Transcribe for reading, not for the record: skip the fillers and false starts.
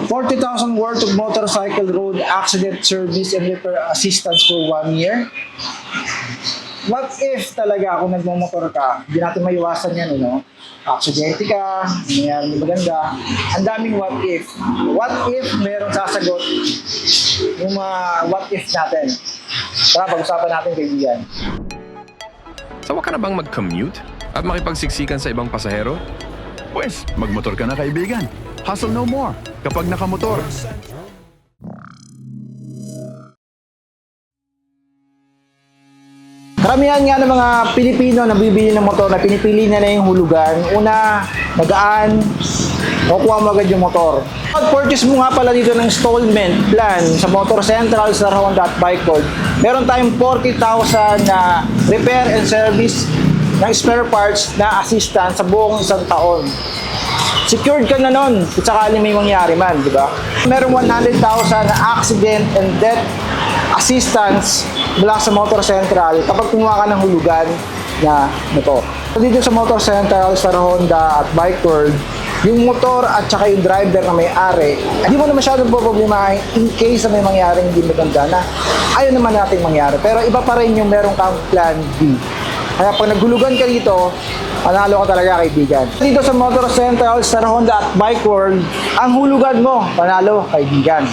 40,000 worth of motorcycle road accident service and repair assistance for 1 year. What if talaga kung nagmamotor ka, hindi natin maiwasan yan, aksidente ka, nangyayari maganda. Ang daming what if. What if meron sasagot yung mga what if natin. Tara, pag-usapan natin, kaibigan. Sawa ka na bang mag-commute at makipagsiksikan sa ibang pasahero? Pwes, magmotor ka na kaibigan. Hustle no more kapag nakamotor. Karamihan nga ng mga Pilipino na bibili ng motor na pinipili na yung hulugan. Una, nagaan, makukuha mo agad yung motor. Pag-purchase mo nga pala dito ng installment plan sa Motor Central sa Honda at Bicol, meron tayong 40,000 na repair and service ng spare parts na assistance sa buong isang taon. Secured ka na nun kung sakali may mangyari man, di ba? Meron 100,000 na accident and death assistance mula sa Motor Central kapag kumuha ka ng hulugan na motor. Dito sa Motor Central, sa Honda at Bike World, yung motor at saka yung driver na may-ari, hindi mo na masyadong problemahin in case na may mangyaring hindi maganda na ayaw naman natin mangyari. Pero iba pa rin yung meron kang plan B. Kaya pag naghulugan ka dito, panalo ka talaga kaibigan. Dito sa Motor Central, sa Honda at Bike World, ang hulugan mo, panalo kaibigan.